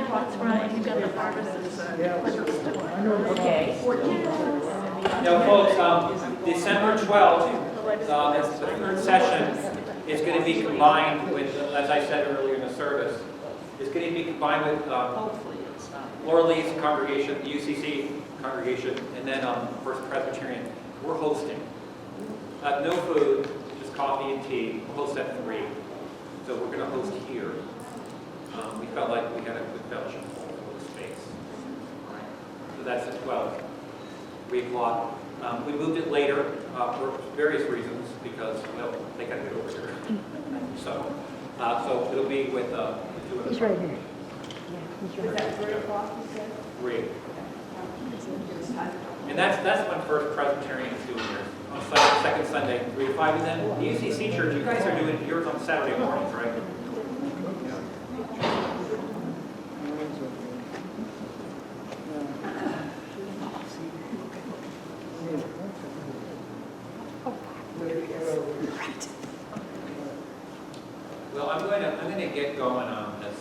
That's right, you got the harvest. Okay. Now, folks, December 12th, that's the third session, is going to be combined with, as I said earlier in the service, it's going to be combined with Laura Lee's congregation, the UCC congregation, and then First Presbyterian. We're hosting. No food, just coffee and tea. We'll host at 3. So we're going to host here. We felt like we had a good fellowship for the space. Right. So that's at 12. 3 o'clock. We moved it later for various reasons because, well, they got to get over here. So it'll be with the 2 of us. He's right here. Is that 3 o'clock, you said? 3. And that's when First Presbyterian is doing theirs. On second Sunday, 3 to 5. And then the UCC Church, you guys are doing yours on Saturday mornings, right? Well, I'm going to get going on this.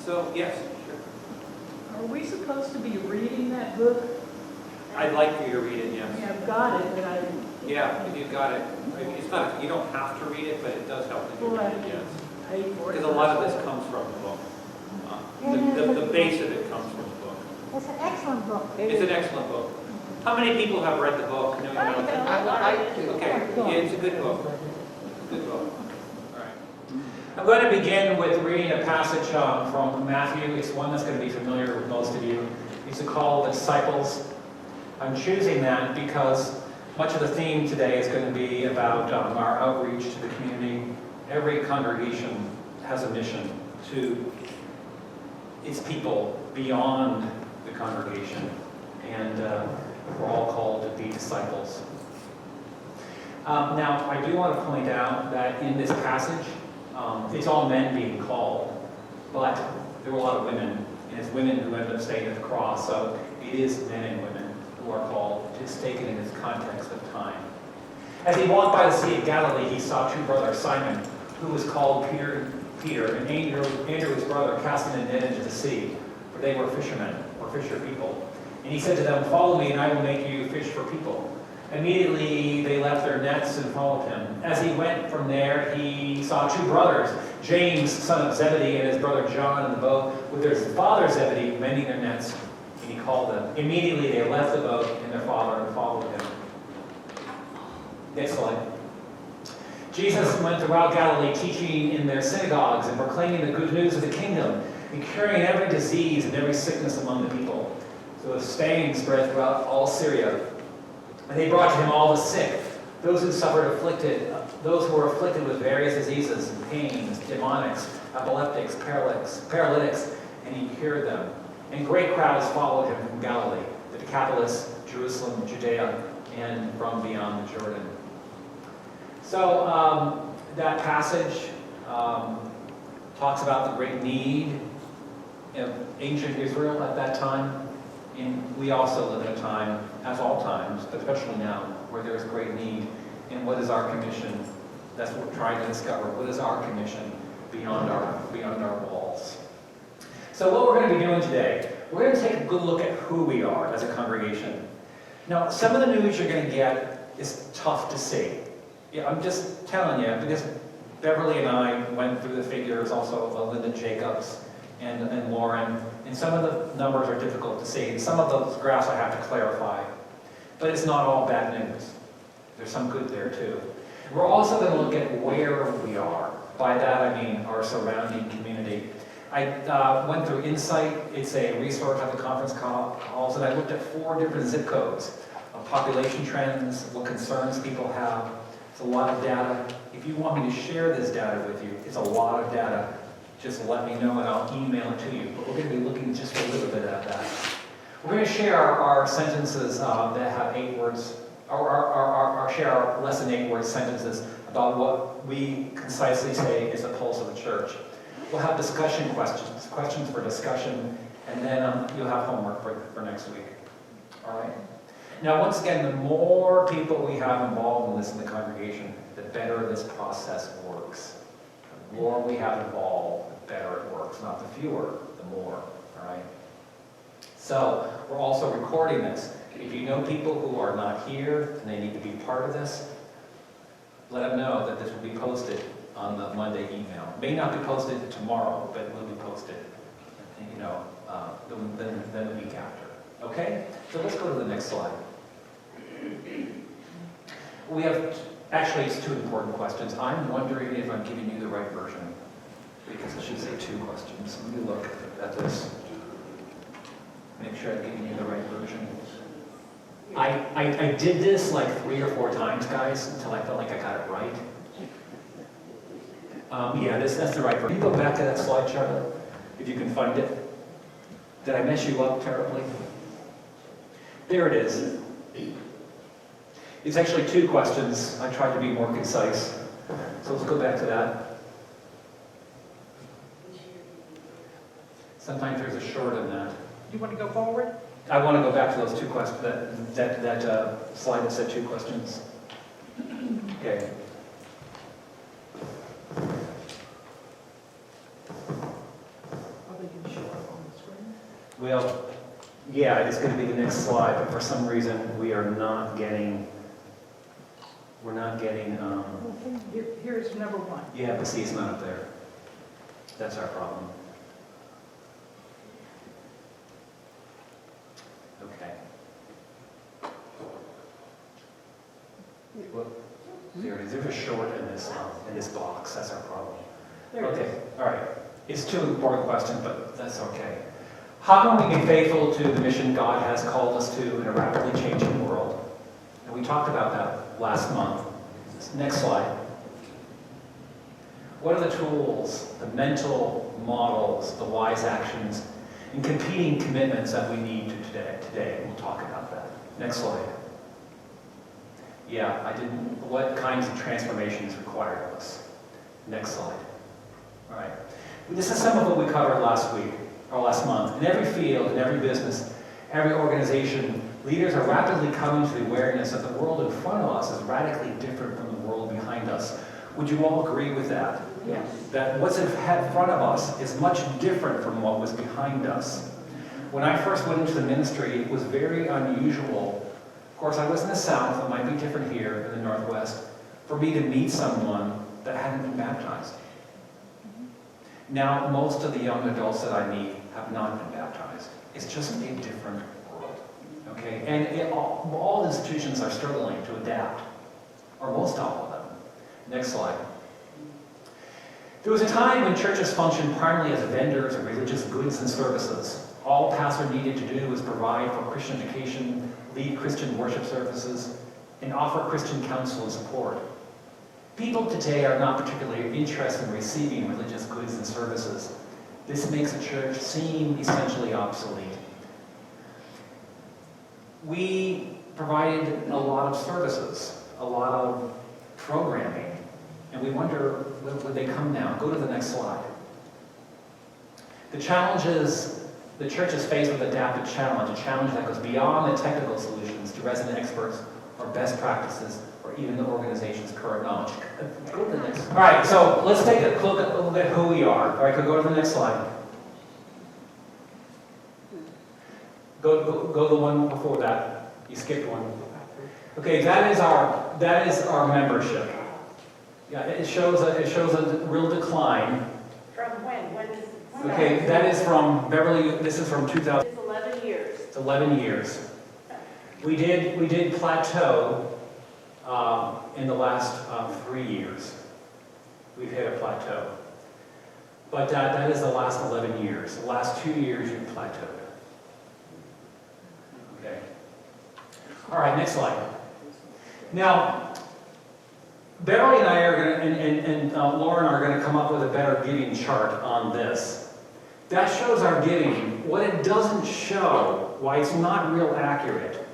So yes, sure. Are we supposed to be reading that book? I'd like for you to read it. I mean, Yes. I've got it, but I, Yeah, if you've got it. I mean, it's not. You don't have to read it, but it does help if you read it. Yes. paid for it. Because a lot of this comes from the book. The base of it comes from the book. It's an excellent book. It's an excellent book. How many people have read the book? No, you don't. I would like to. Okay, yeah, it's a good book. It's a good book. All right. I'm going to begin with reading a passage from Matthew. It's one that's going to be familiar with most of you. It's called Disciples. I'm choosing that because much of the theme today is going to be about our outreach to the community. Every congregation has a mission to its people beyond the congregation. And we're all called to be disciples. Now, I do want to point out that in this passage, it's all men being called, but there were a lot of women, and it's women who ended up staying at the cross, so it is men and women who are called, just taken in its context of time. As he walked by the Sea of Galilee, he saw two brothers, Simon, who was called Peter, and Andrew, his brother, casting a net into the sea, for they were fishermen, or fisher people. And he said to them, "Follow me, and I will make you fish for people." Immediately they left their nets and followed him. As he went from there, he saw two brothers, James, son of Zebedee, and his brother John in the boat with their father Zebedee, mending their nets. And he called them. Immediately they left the boat and their father and followed him. Next slide. Jesus went throughout Galilee, teaching in their synagogues and proclaiming the good news of the kingdom, and curing every disease and every sickness among the people. So his fame spread throughout all Syria. And they brought to him all the sick, those who those who were afflicted with various diseases and pains, demonics, epileptics, paralytics, and he cured them. And great crowds followed him from Galilee, the Decapolis, Jerusalem, Judea, and from beyond the Jordan. So that passage talks about the great need of ancient Israel at that time. And we also live in a time, as all times, but especially now, where there is great need. And what is our commission? That's what we're trying to discover. What is our commission beyond our walls? So what we're going to be doing today, we're going to take a good look at who we are as a congregation. Now, some of the news you're going to get is tough to see. Yeah, I'm just telling you, because Beverly and I went through the figures, also Linda Jacobs and Lauren, and some of the numbers are difficult to see, and some of those graphs I have to clarify. But it's not all bad news. There's some good there too. We're also going to look at where we are. By that I mean our surrounding community. I went through Insight. It's a resource at the conference calls, and I looked at 4 different zip codes of population trends, what concerns people have. It's a lot of data. If you want me to share this data with you, it's a lot of data. Just let me know and I'll email it to you. But we're going to be looking just a little bit at that. We're going to share our sentences that have 8 words, or share our less than 8 word sentences about what we concisely say is the pulse of the church. We'll have discussion questions for discussion, and then you'll have homework for next week. All right? Now, once again, the more people we have involved in this in the congregation, the better this process works. The more we have involved, the better it works, not the fewer, the more, all right? So we're also recording this. If you know people who are not here and they need to be part of this, let them know that this will be posted on the Monday email. It may not be posted tomorrow, but it will be posted, you know, then the week after. Okay? So let's go to the next slide. We have, actually, it's 2 important questions. I'm wondering if I'm giving you the right version, because it should say 2 questions. Let me look at this. Make sure I'm giving you the right version. I did this like 3 or 4 times, guys, until I felt like I got it right. Yeah, that's the right version. Can you go back to that slide, Charlotte, if you can find it? Did I mess you up terribly? There it is. It's actually 2 questions. I tried to be more concise. So let's go back to that. Sometimes there's a short in that. You want to go forward? I want to go back to those 2 questions, that slide that said 2 questions. Okay. Are they going to show up on the screen? Well, yeah, it's going to be the next slide, but for some reason we are not getting, Here's number 1. yeah, but see, it's not up there. That's our problem. Okay. Well, there it is. There's a short in this box. That's our problem. There it Okay, is. all right. It's 2 important questions, but that's okay. How can we be faithful to the mission God has called us to in a rapidly changing world? And we talked about that last month. Next slide. What are the tools, the mental models, the wise actions, and competing commitments that we need to today? We'll talk about that. Next slide. Yeah, what kinds of transformations required of us? Next slide. All right. This is some of what we covered last week, or last month. In every field, in every business, every organization, leaders are rapidly coming to the awareness that the world in front of us is radically different from the world behind us. Would you all agree with that? Yes. That what's in front of us is much different from what was behind us. When I first went into the ministry, it was very unusual. Of course, I was in the South, it might be different here in the Northwest, for me to meet someone that hadn't been baptized. Now, most of the young adults that I meet have not been baptized. It's just a different world, okay? And all institutions are struggling to adapt, or most all of them. Next slide. There was a time when churches functioned primarily as vendors of religious goods and services. All a pastor needed to do was provide for Christian education, lead Christian worship services, and offer Christian counsel and support. People today are not particularly interested in receiving religious goods and services. This makes the church seem essentially obsolete. We provided a lot of services, a lot of programming, and we wonder, would they come now? Go to the next slide. The challenges, the church is faced with adaptive challenge, a challenge that goes beyond the technical solutions to resident experts or best practices, or even the organization's current knowledge. Go to the next. All right, so let's take a look at who we are. All right, go to the next slide. Go the one before that. You skipped one. Okay, that is our membership. Yeah, it shows a real decline. From when? Okay, that is from Beverly. This is from 2000. It's 11 years. It's 11 years. We did plateau in the last 3 years. We've hit a plateau. But that is the last 11 years. The last 2 years you've plateaued. Okay. All right, next slide. Now, Beverly and I are going to, and Lauren are going to come up with a better giving chart on this. That shows our giving. What it doesn't show, why it's not real accurate,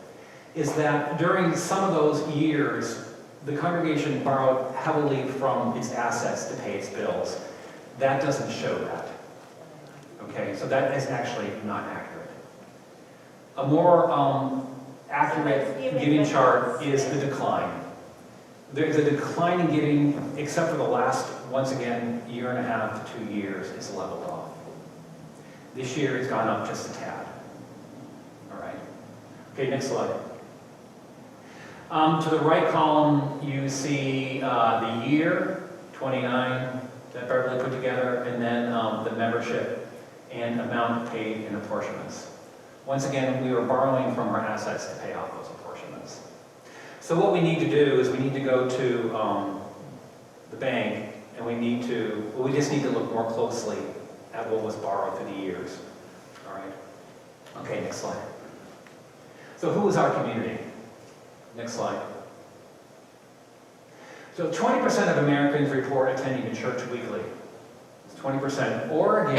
is that during some of those years, the congregation borrowed heavily from its assets to pay its bills. That doesn't show that. Okay, so that is actually not accurate. A more accurate giving chart is the decline. There's a decline in giving, except for the last, once again, year and a half to 2 years, it's leveled off. This year, it's gone up just a tad. All right. Okay, next slide. To the right column, you see the year, 29, that Beverly put together, and then the membership and amount paid in apportionments. Once again, we were borrowing from our assets to pay off those apportionments. So what we need to do is we need to go to the bank, and we just need to look more closely at what was borrowed through the years. All right. Okay, next slide. So who is our community? Next slide. So 20% of Americans report attending a church weekly. It's 20%. Oregon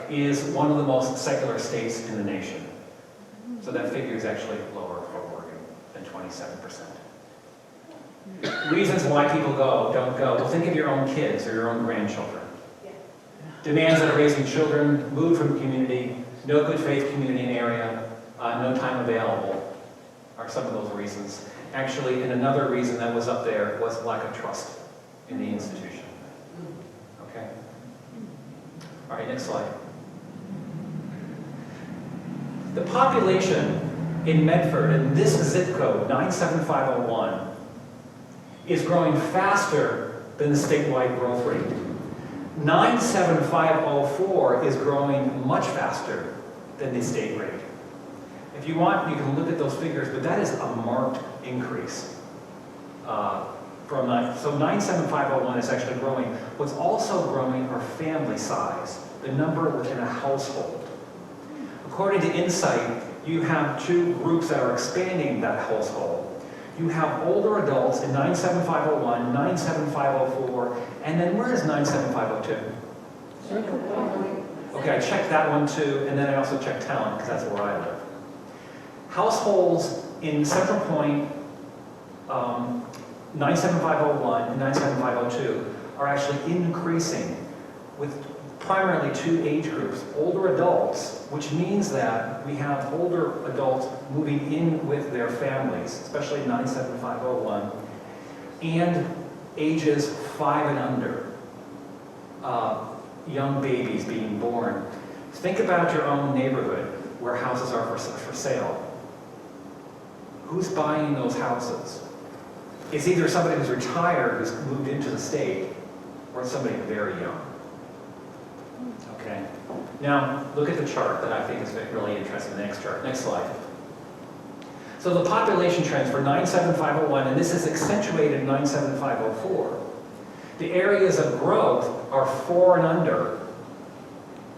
is one of the most secular states in the nation. So that figure is actually lower for Oregon than 27%. Reasons why people don't go. Well, think of your own kids or your own grandchildren. Demands of raising children, moved from the community, no good faith community in area, no time available are some of those reasons. Actually, and another reason that was up there was lack of trust in the institution. Okay? All right, next slide. The population in Medford, in this zip code, 97501, is growing faster than the statewide growth rate. 97504 is growing much faster than the state rate. If you want, you can look at those figures, but that is a marked increase. So 97501 is actually growing. What's also growing are family size, the number within a household. According to Insight, you have two groups that are expanding that household. You have older adults in 97501, 97504, and then where is 97502? Okay, I checked that one too, and then I also checked Talent, because that's where I live. Households in Central Point, 97501 and 97502 are actually increasing with primarily two age groups. Older adults, which means that we have older adults moving in with their families, especially 97501, and ages 5 and under, young babies being born. Think about your own neighborhood where houses are for sale. Who's buying those houses? It's either somebody who's retired, who's moved into the state, or it's somebody very young. Okay. Now, look at the chart that I think is really interesting. The next chart. Next slide. So the population trends for 97501, and this is accentuated in 97504. The areas of growth are 4 and under,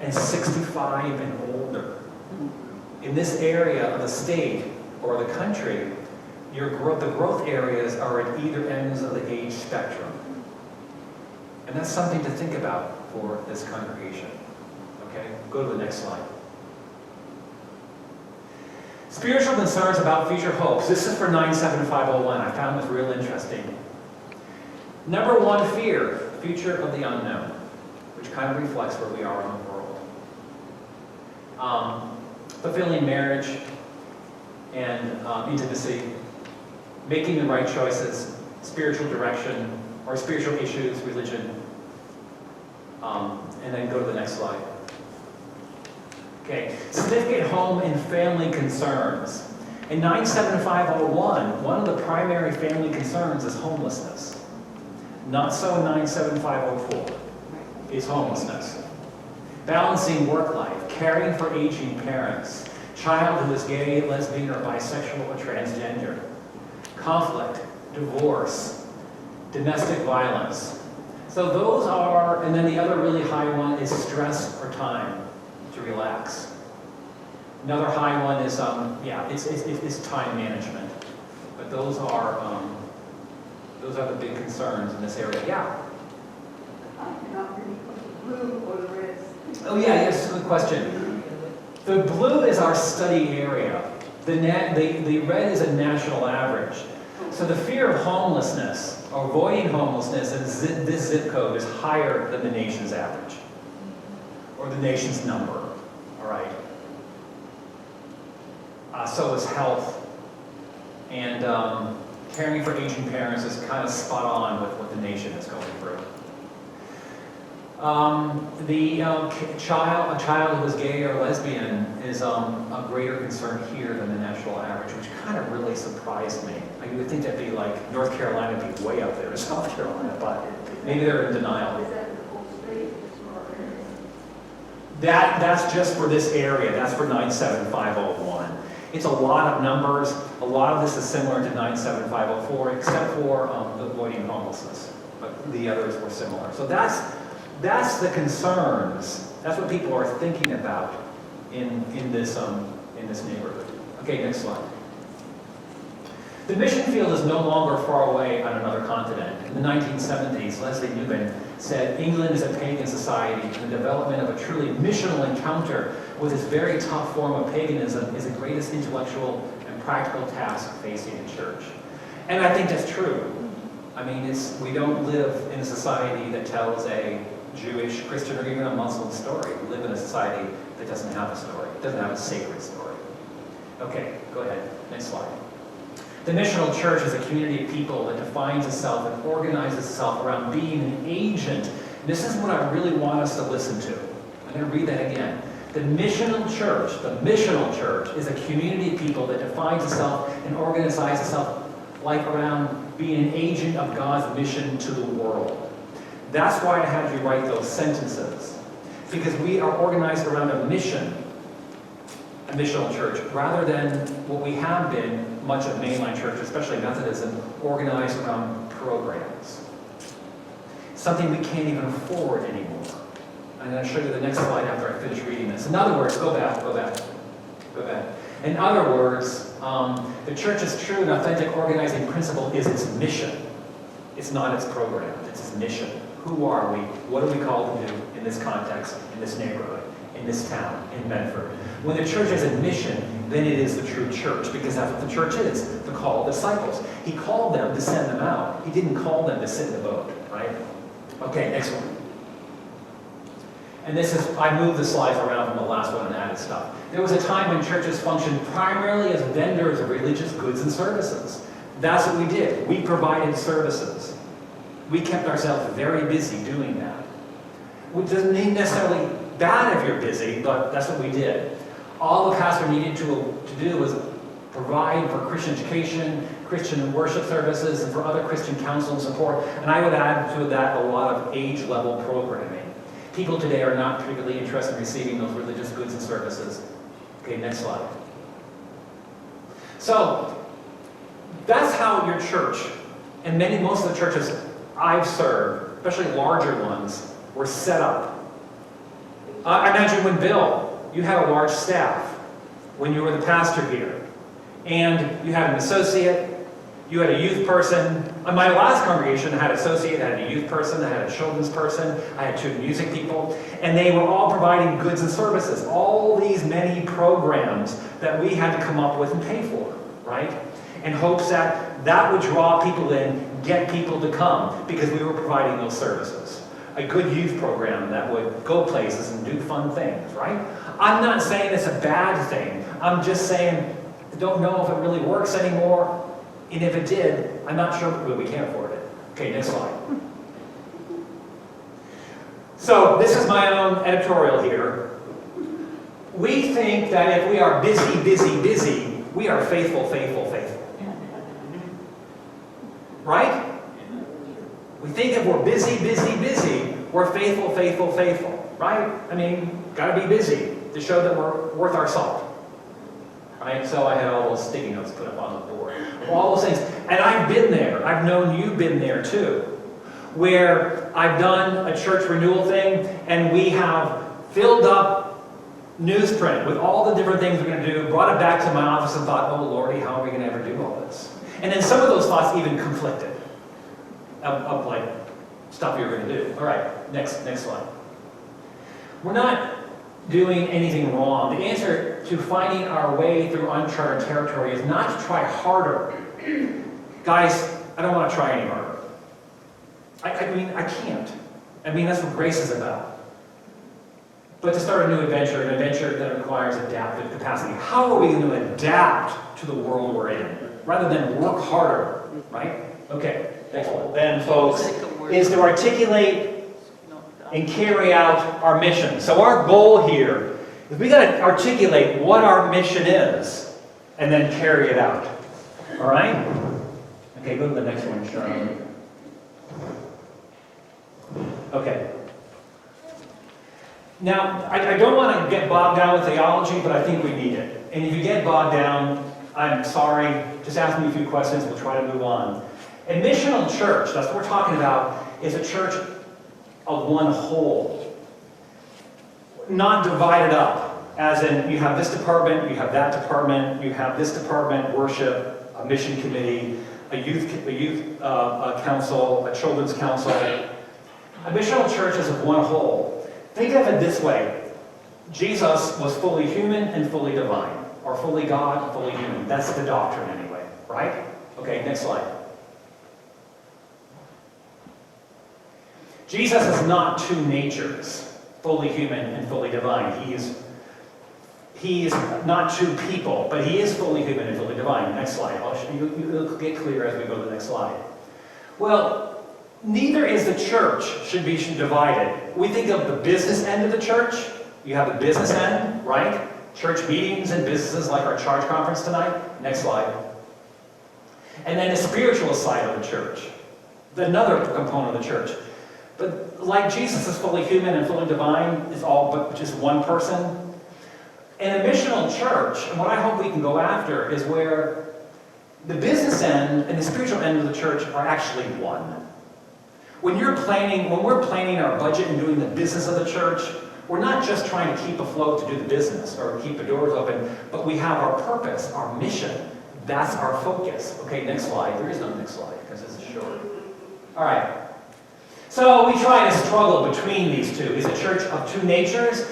and 65 and older. In this area of the state or the country, the growth areas are at either ends of the age spectrum. And that's something to think about for this congregation. Okay, go to the next slide. Spiritual concerns about future hopes. This is for 97501. I found this real interesting. Number one, fear, future of the unknown, which kind of reflects where we are in the world. Fulfilling marriage and intimacy, making the right choices, spiritual direction, or spiritual issues, religion. And then go to the next slide. Okay, significant home and family concerns. In 97501, one of the primary family concerns is homelessness. Not so in 97504. Is homelessness. Balancing work life, caring for aging parents, child who is gay, lesbian, or bisexual or transgender, conflict, divorce, domestic violence. So those are, and then the other really high one is stress or time to relax. Another high one is, it's time management. But those are the big concerns in this area. Yeah? Blue or the red? Oh yeah, yes, good question. The blue is our study area. The red is a national average. So the fear of homelessness, or avoiding homelessness in this zip code is higher than the nation's average, or the nation's number, all right? So is health and caring for aging parents is kind of spot on with what the nation is going through. A child who is gay or lesbian is a greater concern here than the national average, which kind of really surprised me. You would think that'd be like North Carolina would be way up there in South Carolina, but maybe they're in denial. Is that the whole state? That's just for this area. That's for 97501. It's a lot of numbers. A lot of this is similar to 97504, except for avoiding homelessness. But the others were similar. So that's the concerns. That's what people are thinking about in this neighborhood. Okay, next slide. The mission field is no longer far away on another continent. In the 1970s, Leslie Newman said, England is a pagan society, and the development of a truly missional encounter with this very tough form of paganism is the greatest intellectual and practical task facing the church. And I think that's true. I mean, we don't live in a society that tells a Jewish, Christian, or even a Muslim story. We live in a society that doesn't have a story, doesn't have a sacred story. Okay, go ahead, next slide. The Missional Church is a community of people that defines itself and organizes itself around being an agent. This is what I really want us to listen to. I'm going to read that again. The Missional Church is a community of people that defines itself and organizes itself like around being an agent of God's mission to the world. That's why I had you write those sentences. Because we are organized around a mission, a missional church, rather than what we have been, much of mainline church, especially Methodism, organized around programs. Something we can't even afford anymore. I'm going to show you the next slide after I finish reading this. In other words, go back. In other words, the church's true and authentic organizing principle is its mission. It's not its program, it's its mission. Who are we? What are we called to do in this context, in this neighborhood, in this town, in Medford? When the church has a mission, then it is the true church, because that's what the church is, the call of disciples. He called them to send them out. He didn't call them to sit in the boat, right? Okay, next one. And this is, I moved the slides around from the last one and added stuff. There was a time when churches functioned primarily as vendors of religious goods and services. That's what we did. We provided services. We kept ourselves very busy doing that. Which doesn't mean necessarily bad if you're busy, but that's what we did. All the pastor needed to do was provide for Christian education, Christian worship services, and for other Christian counsel and support. And I would add to that a lot of age-level programming. People today are not particularly interested in receiving those religious goods and services. Okay, next slide. So, that's how your church, and most of the churches I've served, especially larger ones, were set up. I imagine when Bill, you had a large staff when you were the pastor here. And you had an associate, you had a youth person. In my last congregation, I had an associate, I had a youth person, I had a children's person, I had 2 music people, and they were all providing goods and services. All these many programs that we had to come up with and pay for, right? In hopes that that would draw people in, get people to come, because we were providing those services. A good youth program that would go places and do fun things, right? I'm not saying it's a bad thing. I'm just saying I don't know if it really works anymore. And if it did, I'm not sure, but we can't afford it. Okay, next slide. So this is my own editorial here. We think that if we are busy, we are faithful. Right? We think if we're busy, we're faithful, right? I mean, gotta be busy to show that we're worth our salt. Right? So I had all those sticky notes put up on the board. All those things. And I've been there. I've known you've been there too. Where I've done a church renewal thing and we have filled up newsprint with all the different things we're going to do, brought it back to my office and thought, oh Lordy, how are we going to ever do all this? And then some of those thoughts even conflicted of like stuff you're going to do. All right, next slide. We're not doing anything wrong. The answer to finding our way through uncharted territory is not to try harder. Guys, I don't want to try any harder. I mean, I can't. I mean, that's what grace is about. But to start a new adventure, an adventure that requires adaptive capacity. How are we going to adapt to the world we're in? Rather than work harder, right? Okay, next one. Then, folks, is to articulate and carry out our mission. So our goal here is we got to articulate what our mission is and then carry it out. All right? Okay, go to the next one, Charlotte. Okay. Now, I don't want to get bogged down with theology, but I think we need it. And if you get bogged down, I'm sorry. Just ask me a few questions. We'll try to move on. A missional church, that's what we're talking about, is a church of one whole. Not divided up, as in you have this department, you have that department, you have this department, worship, a mission committee, a youth council, a children's council. A missional church is of one whole. Think of it this way. Jesus was fully human and fully divine, or fully God and fully human. That's the doctrine anyway, right? Okay, next slide. Jesus is not two natures, fully human and fully divine. He is not two people, but he is fully human and fully divine. Next slide. I'll show you, it'll get clear as we go to the next slide. Well, neither is the church should be divided. We think of the business end of the church. You have the business end, right? Church meetings and businesses like our charge conference tonight. Next slide. And then the spiritual side of the church. Another component of the church. But like Jesus is fully human and fully divine, is all but just one person. In a missional church, and what I hope we can go after is where the business end and the spiritual end of the church are actually one. When we're planning our budget and doing the business of the church, we're not just trying to keep afloat to do the business or keep the doors open, but we have our purpose, our mission. That's our focus. Okay, next slide. There is no next slide because this is short. All right. So we try to struggle between these two. Is a church of two natures?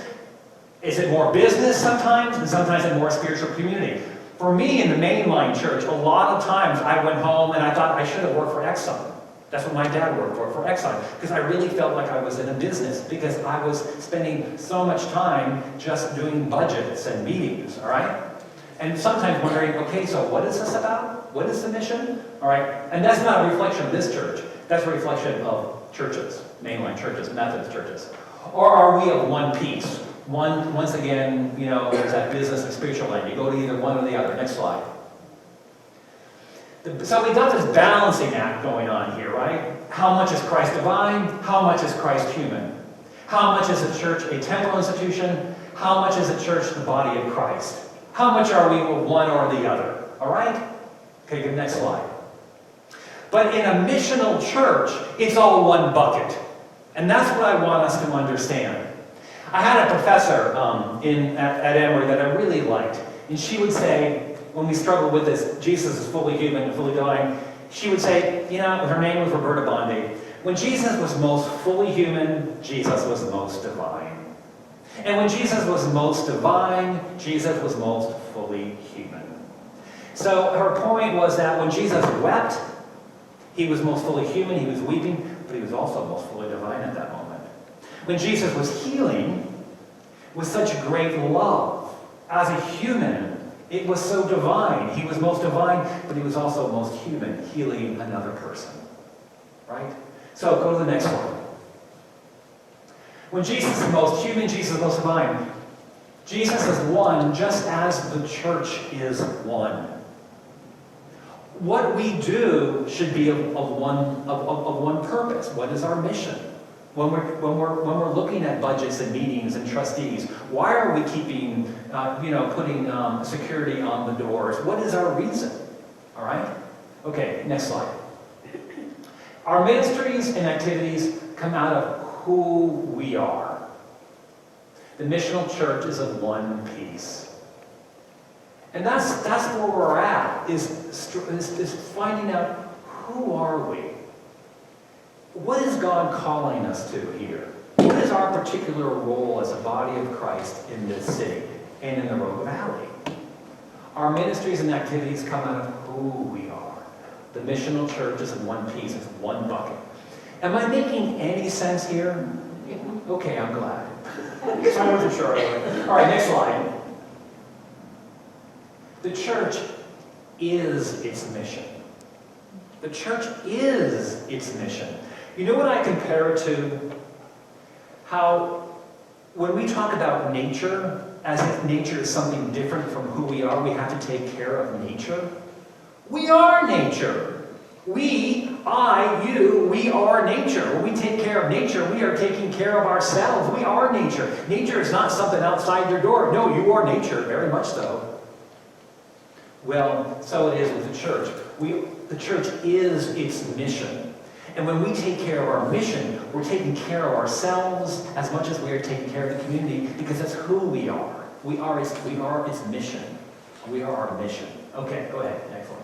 Is it more business sometimes, and sometimes it's more spiritual community? For me, in the mainline church, a lot of times I went home and I thought I should have worked for Exxon. That's what my dad worked for Exxon, because I really felt like I was in a business, because I was spending so much time just doing budgets and meetings, all right? And sometimes wondering, okay, so what is this about? What is the mission? All right, and that's not a reflection of this church. That's a reflection of churches, mainline churches, Methodist churches. Or are we of one piece? Once again, you know, there's that business and spiritual end. You go to either one or the other. Next slide. So we've got this balancing act going on here, right? How much is Christ divine? How much is Christ human? How much is the church a temporal institution? How much is the church the body of Christ? How much are we of one or the other? All right? Okay, good, next slide. But in a missional church, it's all one bucket. And that's what I want us to understand. I had a professor at Emory that I really liked. And she would say, when we struggled with this, Jesus is fully human and fully divine, she would say, you know, her name was Roberta Bondi, when Jesus was most fully human, Jesus was most divine. And when Jesus was most divine, Jesus was most fully human. So her point was that when Jesus wept, he was most fully human, he was weeping, but he was also most fully divine at that moment. When Jesus was healing with such great love, as a human, it was so divine. He was most divine, but he was also most human, healing another person. Right? So go to the next one. When Jesus is most human, Jesus is most divine. Jesus is one just as the church is one. What we do should be of one purpose. What is our mission? When we're looking at budgets and meetings and trustees, why are we keeping, putting security on the doors? What is our reason? All right? Okay, next slide. Our ministries and activities come out of who we are. The missional church is of one piece. And that's where we're at, is finding out who are we? What is God calling us to here? What is our particular role as a body of Christ in this city and in the Rogue Valley? Our ministries and activities come out of who we are. The missional church is in one piece, it's one bucket. Am I making any sense here? Okay, I'm glad. So I wasn't sure. All right, next slide. The church is its mission. The church is its mission. You know what I compare it to? How when we talk about nature, as if nature is something different from who we are, we have to take care of nature. We are nature. We, I, you, we are nature. When we take care of nature, we are taking care of ourselves. We are nature. Nature is not something outside your door. No, you are nature, very much so. Well, so it is with the church. The church is its mission. And when we take care of our mission, we're taking care of ourselves as much as we are taking care of the community, because that's who we are. We are its mission. We are our mission. Okay, go ahead. Next one.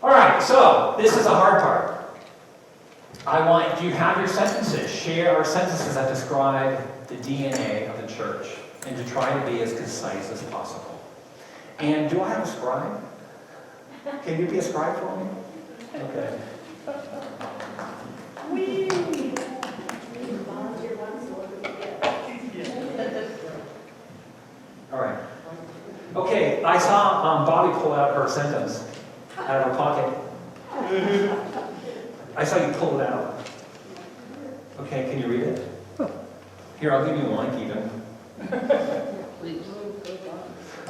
All right, so this is the hard part. I want you to have your sentences. Share our sentences that describe the DNA of the church, and to try to be as concise as possible. And do I have a scribe? Can you be a scribe for me? Okay. All right. Okay, I saw Bobby pull out her sentence out of her pocket. I saw you pull it out. Okay, can you read it? Here, I'll give you a mic even.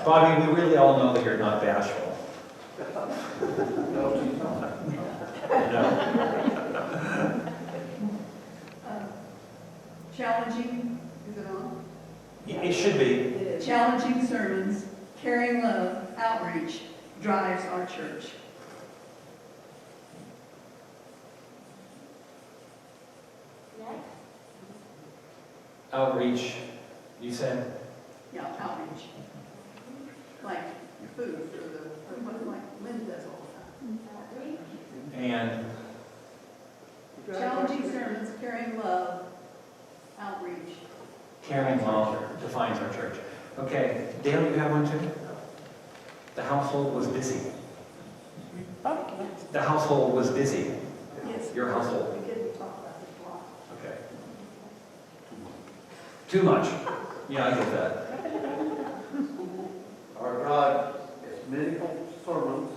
Bobby, we really all know that you're not bashful. No, she's not. No. Challenging, is it on? It should be. Challenging sermons, caring love, outreach drives our church. Next. Outreach, you said? Yeah, outreach. Like food for the, or what like Lynn does all the time. And Challenging sermons, caring love, outreach. caring love defines our church. Okay, Dale, you have one too? The household was busy. The household was busy. Yes. Your household. We did talk about this a lot. Okay. Too much. Yeah, I get that. Our God is meaningful sermons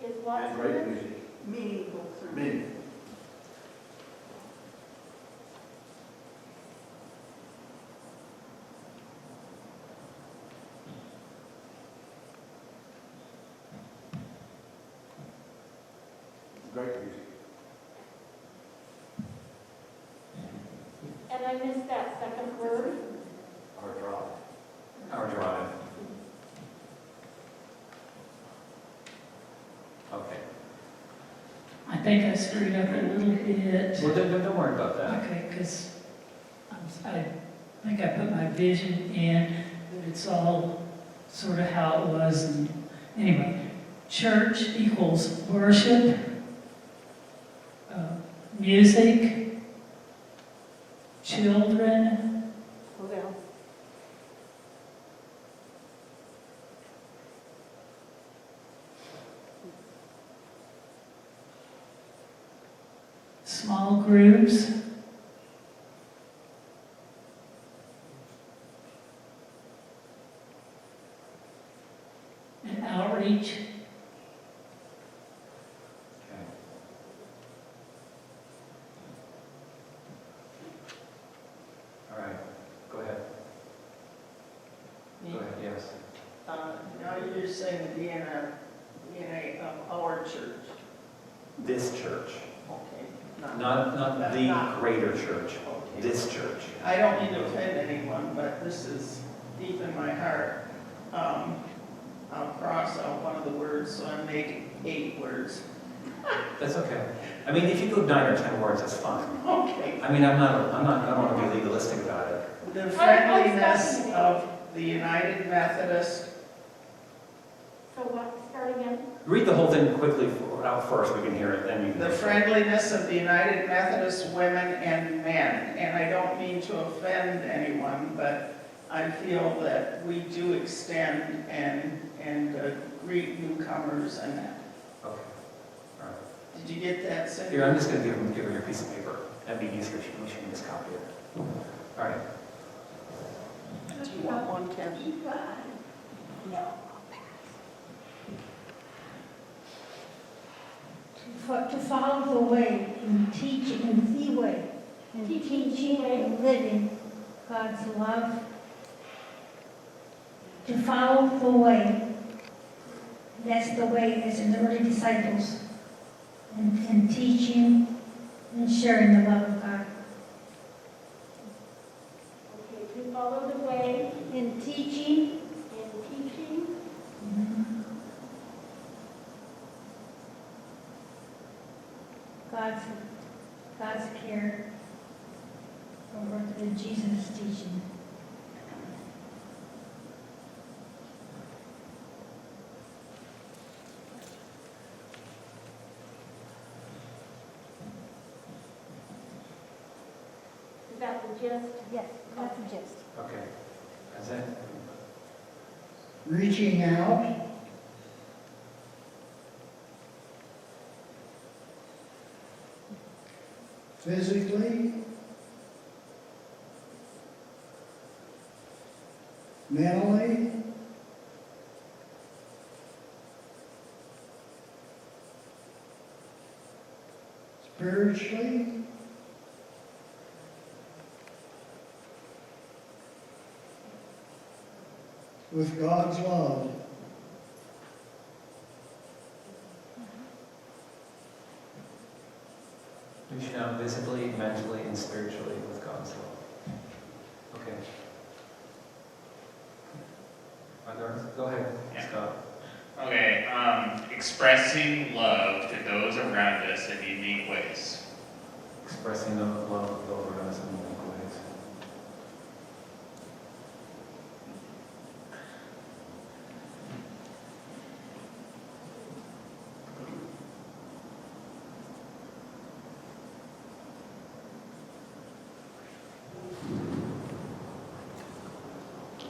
Is what? and great music. Meaningful sermons. Meaning. Great music. And I missed that second word. Our God. Our drive. Okay. I think I screwed up a little bit. Well, don't worry about that. Okay, because I think I put my vision in, but it's all sort of how it was. And anyway, church equals worship, music, children, Slow down. small groups, and outreach. Okay. All right, go ahead. Go ahead, yes. Now you're saying the DNA of our church. This church, Okay. not the Not- greater church, Okay. this church. I don't mean to offend anyone, but this is deep in my heart. I'll cross out one of the words, so I make 8 words. That's okay. I mean, if you go 9 or 10 words, that's fine. Okay. I mean, I don't want to be legalistic about it. The friendliness of the United Methodist. So what, start again? Read the whole thing quickly out first, we can hear it, then you can. The friendliness of the United Methodist women and men. And I don't mean to offend anyone, but I feel that we do extend and greet newcomers and that. Okay, all right. Did you get that, Cindy? Here, I'm just going to give her your piece of paper. That'd be easier, she can just copy it. All right. Do you want one, Ken? to follow the way and teach in the way, and teaching and living God's love. To follow the way, that's the way as in the early disciples, and teaching and sharing the love of God. Okay, to follow the way In teaching, and teaching God's care over the Jesus teaching. Is that the gist? Yes, that's the gist. Okay. That's it? Reaching out, physically, mentally, spiritually, with God's love. Reaching out visibly, mentally, and spiritually with God's love. Okay. Others? Go ahead, Yeah. Scott. Okay, expressing love to those around us in unique ways. Expressing the love of those around us in unique ways.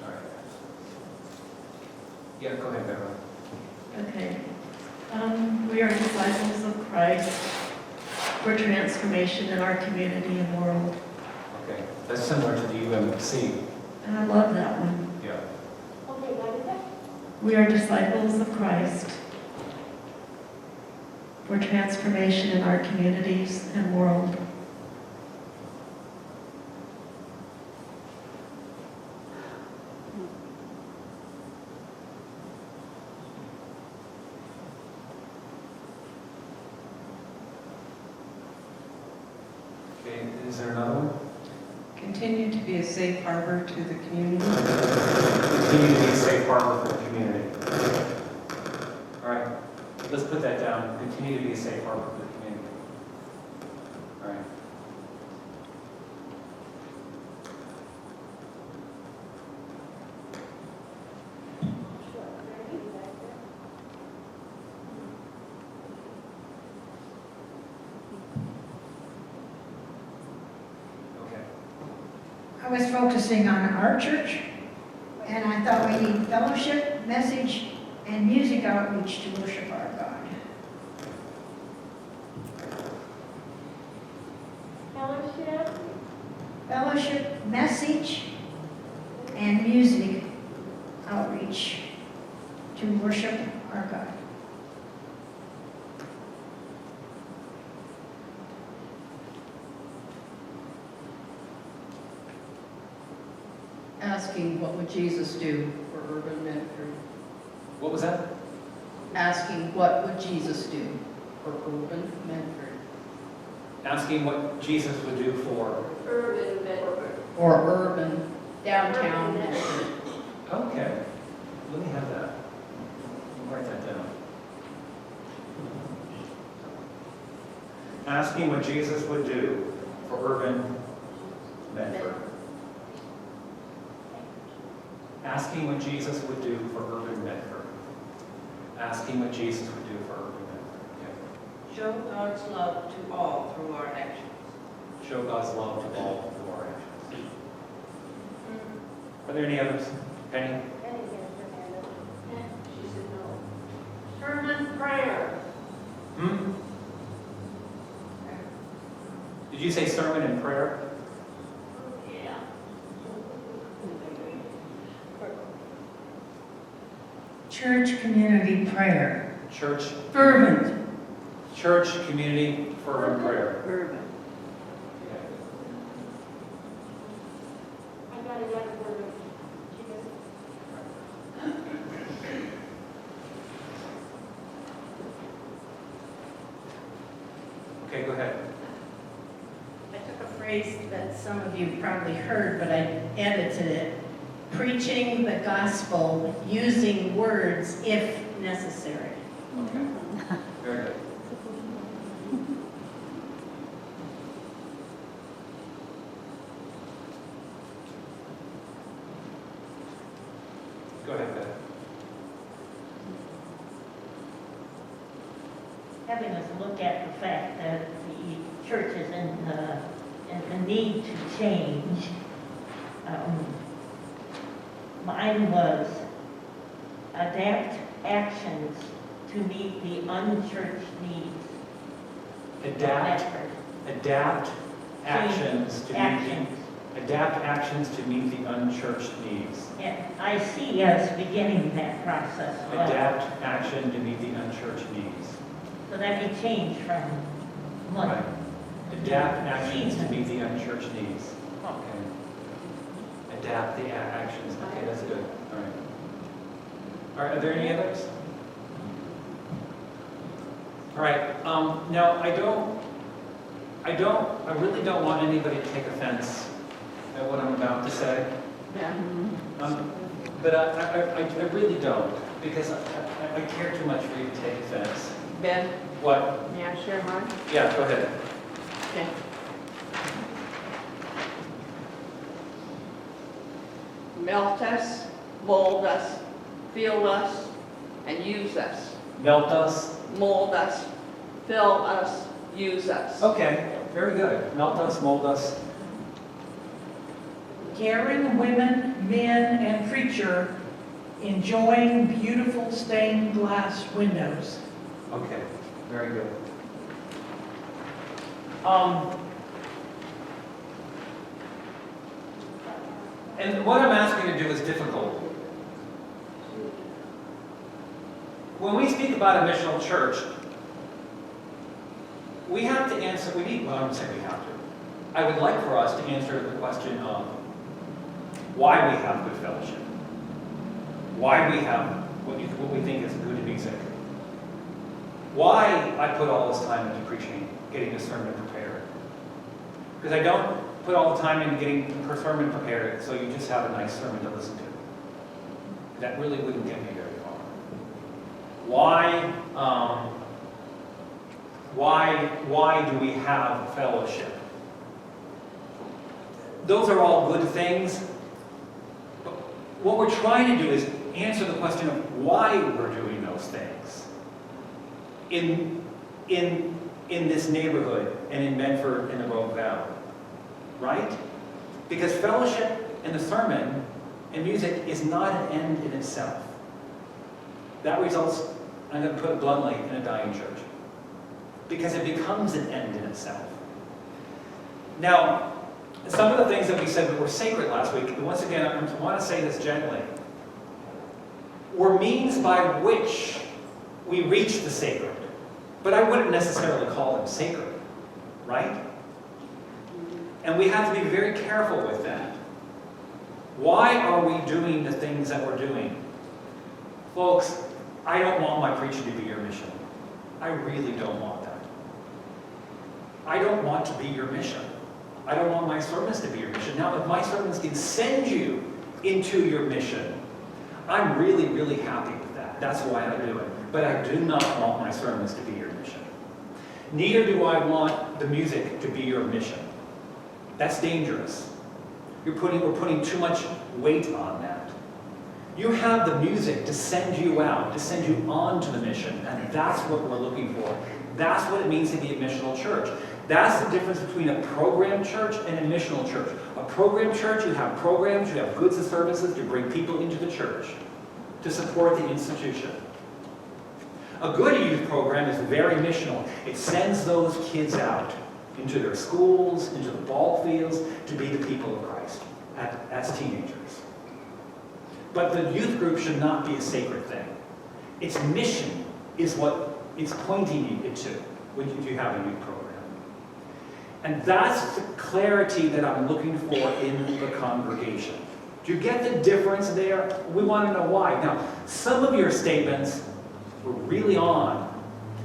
All right. Yeah, go ahead, Beverly. Okay. We are disciples of Christ for transformation in our community and world. Okay, that's similar to the UMC. And I love that one. Yeah. Okay, what is it? We are disciples of Christ for transformation in our communities and world. Okay, is there another one? Continue to be a safe harbor to the community. Continue to be a safe harbor for the community. All right, let's put that down. Continue to be a safe harbor for the community. All right. Okay. I was focusing on our church, and I thought we need fellowship, message, and music outreach to worship our God. Fellowship, Fellowship, message, and music outreach to worship our God. Asking what would Jesus do for urban Medford? What was that? Asking what would Jesus do for urban Medford? Asking what Jesus would do for. urban Medford. Or urban downtown Medford? Okay, let me have that. I'll write that down. Asking what Jesus would do for urban Medford. Asking what Jesus would do for urban Medford. Asking what Jesus would do for urban Medford. Show God's love to all through our actions. Okay. Show God's love to all through our actions. Are there any others? Penny? She said no. Sermon prayer. Hmm? Did you say sermon and prayer? Yeah. Church community prayer. Church. Fervent. Church, community, fervent prayer. Urban. I got it, fervent. Okay, go ahead. I took a phrase that some of you probably heard, but I edited it. Preaching the gospel using words if necessary. Okay. Very good. Go ahead, Beth. Having us look at the fact that the church is in the need to change. Mine was adapt actions to meet the unchurched needs. Adapt actions to Actions. adapt actions to meet the unchurched needs. And I see us beginning that process. Adapt action to meet the unchurched needs. So that may change from money. Right. Adapt actions to meet the unchurched needs. Okay. Adapt the actions. Okay, that's good. All right. All right, are there any others? All right. Now, I really don't want anybody to take offense at what I'm about to say. Yeah. But I really don't, because I care too much for you to take offense. Ben, What? may I share mine? Yeah, go ahead. Okay. Melt us, mold us, fill us, and use us. Melt us. Mold us, fill us, use us. Okay, very good. Melt us, mold us. Caring women, men, and preacher enjoying beautiful stained glass windows. Okay, very good. And what I'm asking you to do is difficult. When we speak about a missional church, we have to answer, well, I don't say we have to. I would like for us to answer the question of why we have good fellowship, why we have what we think is good music, why I put all this time into preaching, getting a sermon prepared. Because I don't put all the time into getting a sermon prepared so you just have a nice sermon to listen to. That really wouldn't get me very far. Why do we have fellowship? Those are all good things. But what we're trying to do is answer the question of why we're doing those things in this neighborhood and in Medford and the Rogue Valley, right? Because fellowship and the sermon and music is not an end in itself. That results, I'm going to put it bluntly, in a dying church. Because it becomes an end in itself. Now, some of the things that we said that were sacred last week, and once again, I want to say this gently, were means by which we reach the sacred. But I wouldn't necessarily call them sacred, right? And we have to be very careful with that. Why are we doing the things that we're doing? Folks, I don't want my preaching to be your mission. I really don't want that. I don't want to be your mission. I don't want my sermons to be your mission. Now, if my sermons can send you into your mission, I'm really, really happy with that. That's why I do it. But I do not want my sermons to be your mission. Neither do I want the music to be your mission. That's dangerous. We're putting too much weight on that. You have the music to send you out, to send you on to the mission, and that's what we're looking for. That's what it means to be a missional church. That's the difference between a program church and a missional church. A program church, you have programs, you have goods and services to bring people into the church, to support the institution. A good youth program is very missional. It sends those kids out into their schools, into the ball fields, to be the people of Christ as teenagers. But the youth group should not be a sacred thing. Its mission is what it's pointing it to. if you have a youth program. And that's the clarity that I'm looking for in the congregation. Do you get the difference there? We want to know why. Now, some of your statements were really on,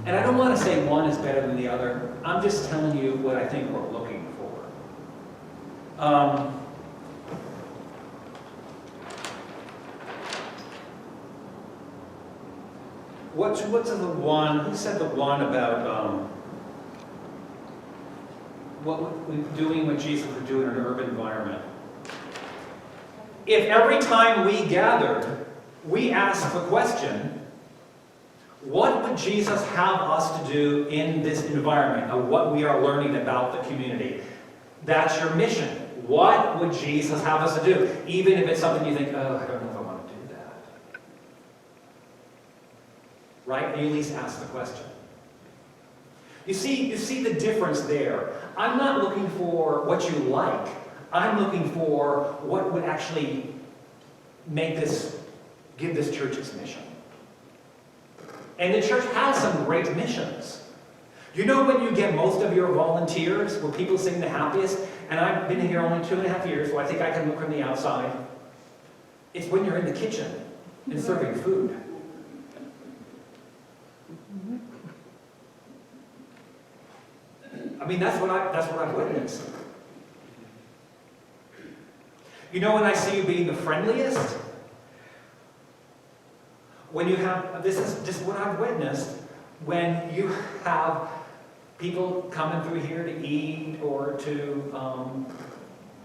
and I don't want to say one is better than the other. I'm just telling you what I think we're looking for. What's the one, who said the one about what we're doing what Jesus would do in an urban environment? If every time we gathered, we asked the question, what would Jesus have us to do in this environment of what we are learning about the community? That's your mission. What would Jesus have us to do? Even if it's something you think, oh, I don't know if I want to do that. Right? You at least ask the question. You see the difference there. I'm not looking for what you like. I'm looking for what would actually give this church its mission. And the church has some great missions. You know when you get most of your volunteers, where people seem the happiest, and I've been here only 2.5 years, so I think I can look from the outside. It's when you're in the kitchen and serving food. I mean, that's what I've witnessed. You know when I see you being the friendliest? When you have, this is just what I've witnessed, when you have people coming through here to eat or to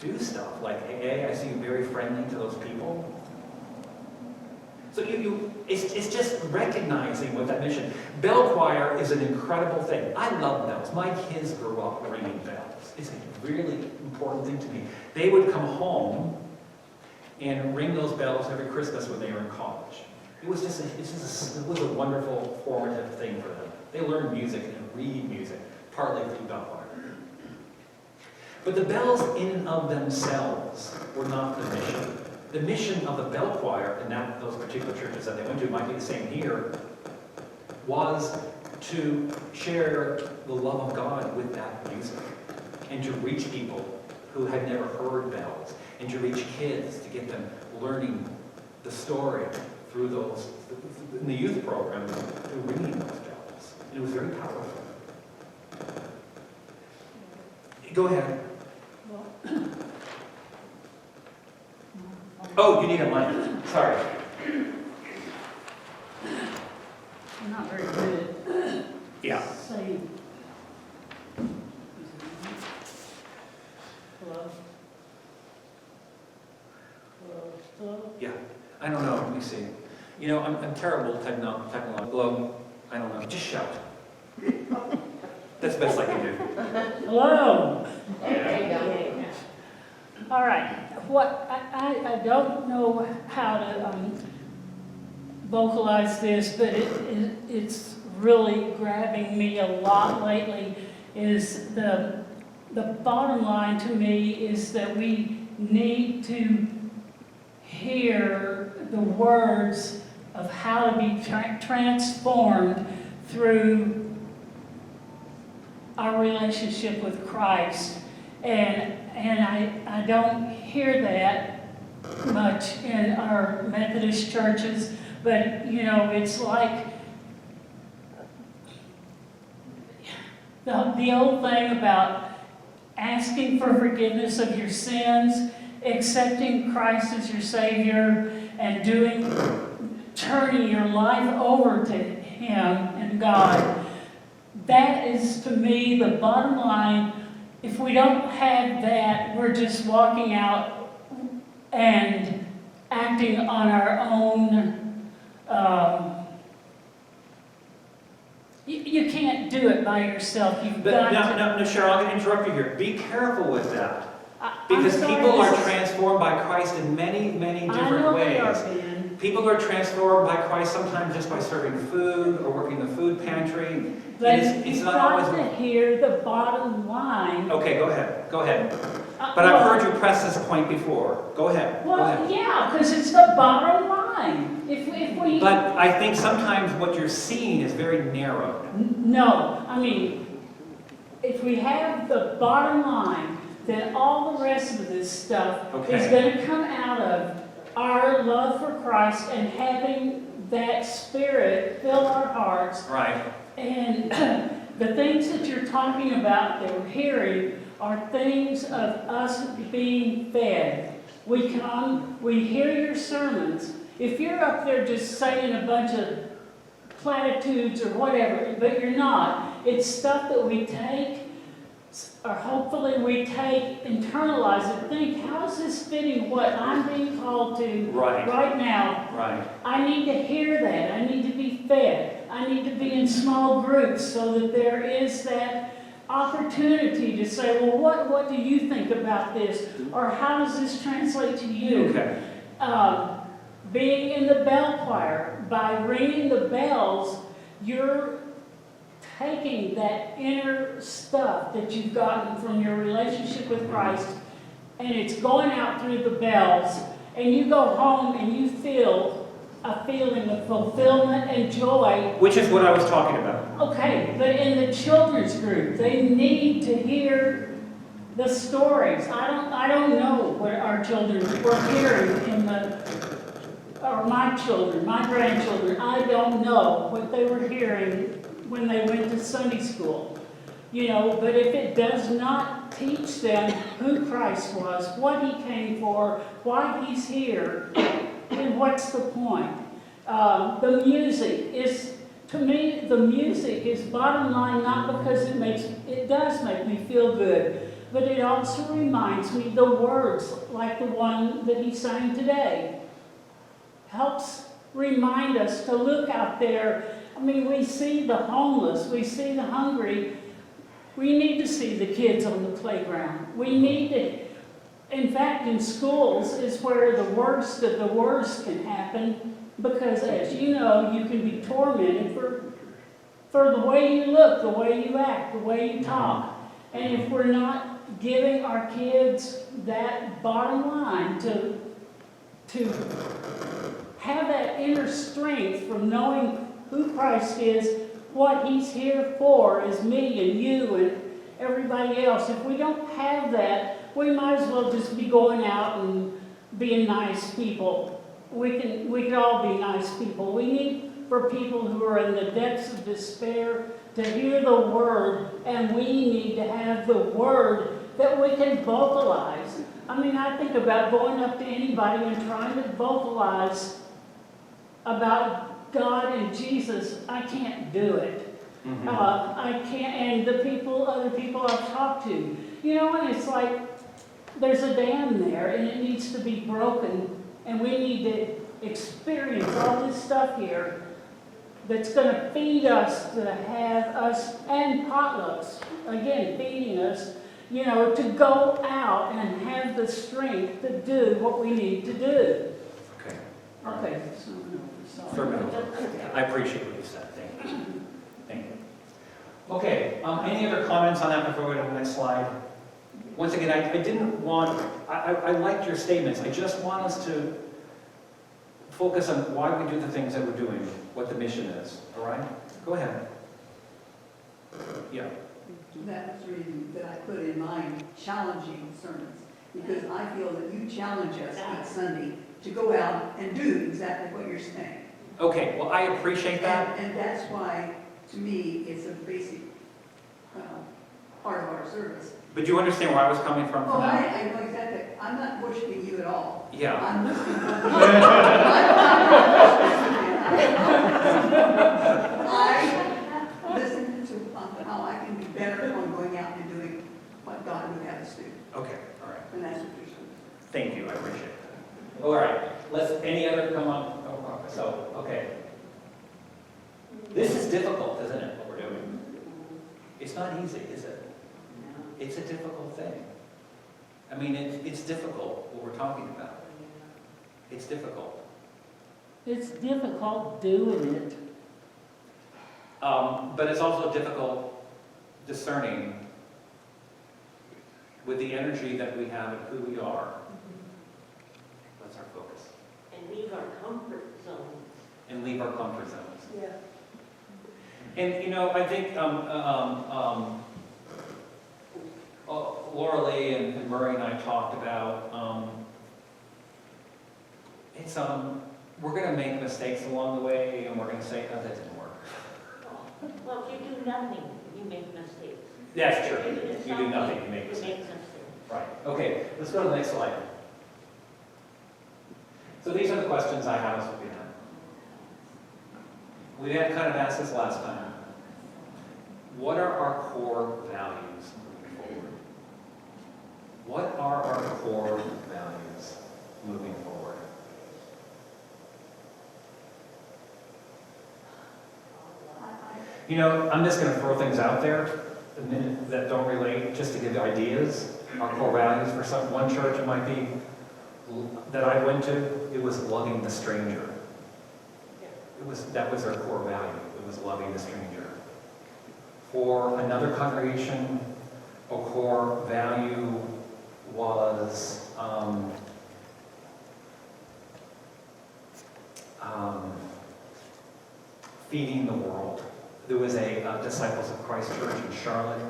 do stuff like AA, I see you very friendly to those people. So it's just recognizing what that mission. Bell choir is an incredible thing. I love bells. My kids grew up ringing bells. It's a really important thing to me. They would come home and ring those bells every Christmas when they were in college. It was a wonderful formative thing for them. They learned music and read music, partly through bell choir. But the bells in and of themselves were not the mission. The mission of the bell choir in those particular churches that they went to, might be the same here, was to share the love of God with that music and to reach people who had never heard bells and to reach kids, to get them learning the story through those, in the youth program, through ringing those bells. And it was very powerful. Go ahead. Oh, you need a mic. Sorry. I'm not very good. Yeah. Say. Hello? Hello? Yeah. I don't know. Let me see. You know, I'm terrible technological. Hello? I don't know. Just shout. That's the best I can do. Hello? There you go. All right. What I don't know how to vocalize this, but it's really grabbing me a lot lately. Is the bottom line to me is that we need to hear the words of how to be transformed through our relationship with Christ. And I don't hear that much in our Methodist churches, but you know, it's like the old thing about asking for forgiveness of your sins, accepting Christ as your Savior, and turning your life over to Him and God. That is, to me, the bottom line. If we don't have that, we're just walking out and acting on our own. You can't do it by yourself. You've got to. No, Cheryl, I'm going to interrupt you here. Be careful with that. Because people are transformed by Christ in many, many different ways. People are transformed by Christ sometimes just by serving food or working the food pantry. But it's you've not got always. to hear the bottom line. Okay, go ahead. But I've heard you press this point before. Go ahead. Well, yeah, because it's the bottom line. If we, But I think sometimes what you're seeing is very narrow. no, I mean, if we have the bottom line, then all the rest of this stuff is Okay. going to come out of our love for Christ and having that spirit fill our hearts. Right. And the things that you're talking about that we're hearing are things of us being fed. We hear your sermons. If you're up there just saying a bunch of platitudes or whatever, but you're not, it's stuff that we take, or hopefully we take, internalize it, think, how is this fitting what I'm being called to right now? Right. I need to hear that. I need to be fed. I need to be in small groups so that there is that opportunity to say, well, what do you think about this? Or how does this translate to you? Okay. Being in the bell choir, by ringing the bells, you're taking that inner stuff that you've gotten from your relationship with Christ, and it's going out through the bells, and you go home and you feel a feeling of fulfillment and joy. Which is what I was talking about. Okay, but in the children's group, they need to hear the stories. I don't know what our children were hearing or my children, my grandchildren. I don't know what they were hearing when they went to Sunday school. You know, but if it does not teach them who Christ was, what he came for, why he's here, then what's the point? The music is, to me, the music is bottom line, not because it does make me feel good, but it also reminds me the words, like the one that he sang today, helps remind us to look out there. I mean, we see the homeless, we see the hungry. We need to see the kids on the playground. We need to, in fact, in schools is where the worst of the worst can happen, because as you know, you can be tormented for the way you look, the way you act, the way you talk. And if we're not giving our kids that bottom line to have that inner strength from knowing who Christ is, what he's here for is me and you and everybody else. If we don't have that, we might as well just be going out and being nice people. We can all be nice people. We need for people who are in the depths of despair to hear the word, and we need to have the word that we can vocalize. I mean, I think about going up to anybody and trying to vocalize about God and Jesus. I can't do it. Mm-hmm. I can't, and other people I've talked to, you know, and it's like there's a dam there and it needs to be broken, and we need to experience all this stuff here that's going to feed us, to have us, and potlucks, again, feeding us, you know, to go out and have the strength to do what we need to do. Okay. Okay. Sorry. I appreciate what you said. Thank you. Thank you. Okay. Any other comments on that before we go to the next slide? Once again, I liked your statements. I just want us to focus on why we do the things that we're doing, what the mission is. All right? Go ahead. Yeah. That was the reason that I put in mine challenging sermons, because I feel that you challenge us each Sunday to go out and do exactly what you're saying. Okay, well, I appreciate that. And that's why, to me, it's a basic part of our service. But you understand where I was coming from? Oh, I know exactly. I'm not worshiping you at all. Yeah. I'm listening to I listen to how I can be better on going out and doing what God would have us do. Okay, all right. And that's what you're saying. Thank you, I appreciate that. All right, any other come on? Oh, so, okay. This is difficult, isn't it, what we're doing? It's not easy, is it? It's a difficult thing. I mean, it's difficult, what we're talking about. It's difficult. It's difficult doing it. But it's also difficult discerning with the energy that we have and who we are. That's our focus. And leave our comfort zone and leave our comfort zones. Yeah. And, you know, I think Laura Lee and Murray and I talked about, we're going to make mistakes along the way, and we're going to say, oh, that didn't work. Well, if you do nothing, you make mistakes. That's true. If You do nothing, you make mistakes. Right. Okay, let's go to the next slide. So these are the questions I have as we have. We had kind of asked this last time. What are our core values moving forward? What are our core values moving forward? You know, I'm just going to throw things out there that don't relate, just to give you ideas. Our core values for one church, it might be, that I went to, it was loving the stranger. That was our core value. It was loving the stranger. For another congregation, a core value was feeding the world. There was a Disciples of Christ church in Charlotte.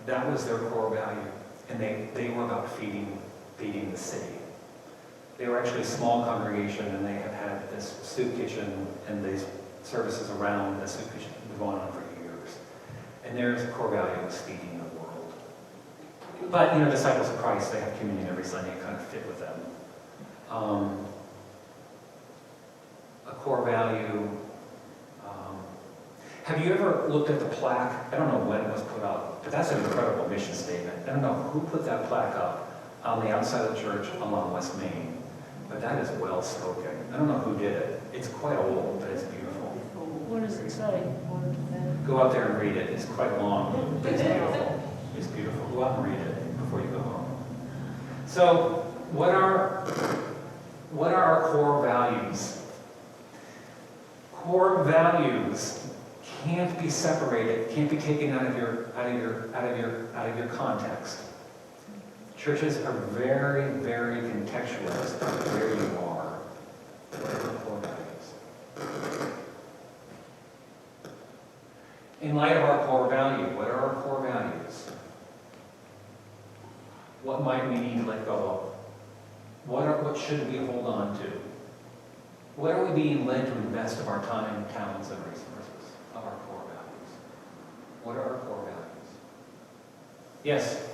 That was their core value. And they were about feeding the city. They were actually a small congregation, and they have had this soup kitchen and these services around the soup kitchen going on for years. And their core value was feeding the world. But, you know, Disciples of Christ, they have communion every Sunday, it kind of fit with them. A core value. Have you ever looked at the plaque? I don't know when it was put up, but that's an incredible mission statement. I don't know who put that plaque up on the outside of the church along West Main, but that is well spoken. I don't know who did it. It's quite old, but it's beautiful. What does it say? Go out there and read it. It's quite long, but it's beautiful. It's beautiful. Go out and read it before you go home. So, what are our core values? Core values can't be separated, can't be taken out of your context. Churches are very, very contextualist of where you are. What are the core values? In light of our core value, what are our core values? What might we need to let go of? What should we hold on to? What are we being led to invest of our time, talents, and resources of our core values? What are our core values? Yes?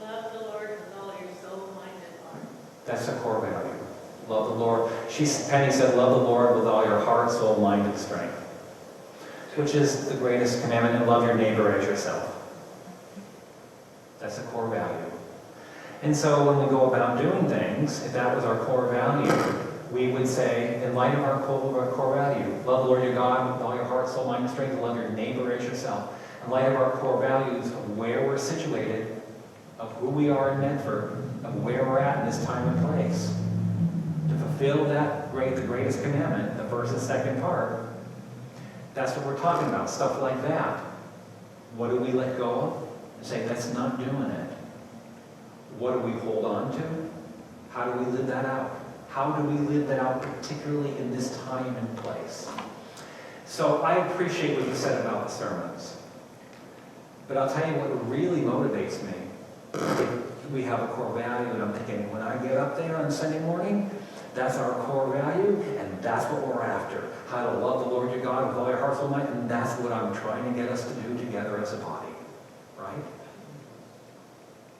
Love the Lord with all your soul, mind, and heart. That's a core value. Love the Lord. Penny said, love the Lord with all your heart, soul, mind, and strength. Which is the greatest commandment, and love your neighbor as yourself. That's a core value. And so when we go about doing things, if that was our core value, we would say, in light of our core value, love the Lord your God with all your heart, soul, mind, and strength, and love your neighbor as yourself. In light of our core values of where we're situated, of who we are in Medford, of where we're at in this time and place, to fulfill the greatest commandment, the first and second part, that's what we're talking about, stuff like that. What do we let go of? And say, that's not doing it. What do we hold on to? How do we live that out? How do we live that out, particularly in this time and place? So I appreciate what you said about the sermons. But I'll tell you what really motivates me. We have a core value, and I'm thinking, when I get up there on Sunday morning, that's our core value, and that's what we're after. How to love the Lord your God with all your heart, soul, mind, and that's what I'm trying to get us to do together as a body. Right?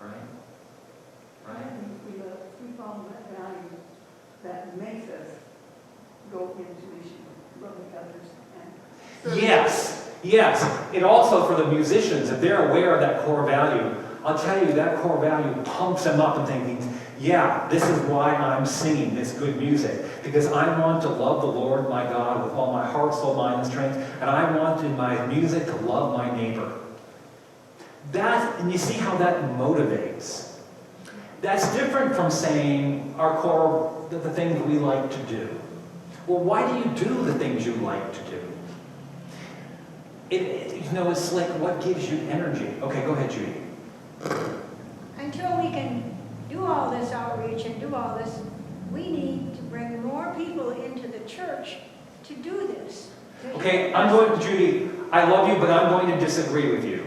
Right? Right? We follow that value that makes us go into mission, loving others, and Yes, yes. It also, for the musicians, if they're aware of that core value, I'll tell you, that core value pumps them up and thinking, yeah, this is why I'm singing this good music. Because I want to love the Lord my God with all my heart, soul, mind, and strength. And I want in my music to love my neighbor. And you see how that motivates. That's different from saying our core, the things we like to do. Well, why do you do the things you like to do? It's like what gives you energy. Okay, go ahead, Judy. Until we can do all this outreach and do all this, we need to bring more people into the church to do this. Okay, I'm going, Judy, I love you, but I'm going to disagree with you.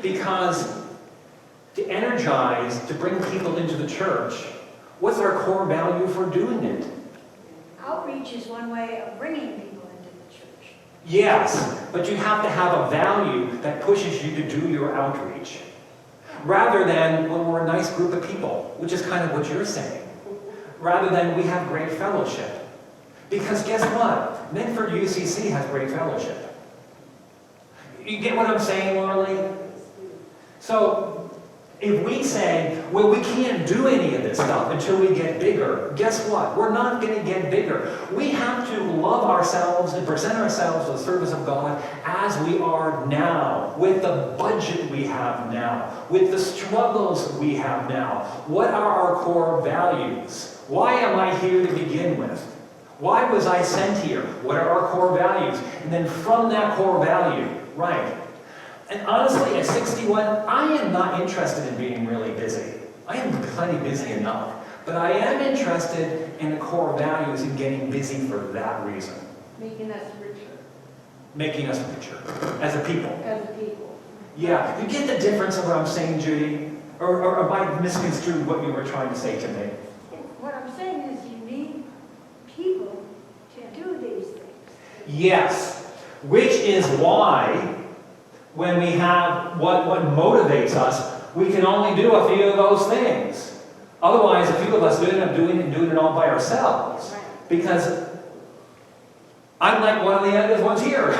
Because to energize, to bring people into the church, what's our core value for doing it? Outreach is one way of bringing people into the church. Yes, but you have to have a value that pushes you to do your outreach. Rather than when we're a nice group of people, which is kind of what you're saying. Rather than we have great fellowship. Because guess what? Medford UCC has great fellowship. You get what I'm saying, Laurie? So, if we say, well, we can't do any of this stuff until we get bigger, guess what? We're not going to get bigger. We have to love ourselves and present ourselves to the service of God as we are now, with the budget we have now, with the struggles we have now. What are our core values? Why am I here to begin with? Why was I sent here? What are our core values? And then from that core value, right. And honestly, at 61, I am not interested in being really busy. I am plenty busy enough. But I am interested in the core values and getting busy for that reason. Making us richer Making us richer as a people. as a people. Yeah, you get the difference of what I'm saying, Judy? Or am I misconstrued what you were trying to say to me? What I'm saying is you need people to do these things. Yes, which is why when we have what motivates us, we can only do a few of those things. Otherwise, a few of us end up doing it all by ourselves. Because I'm like one of the youngest ones here.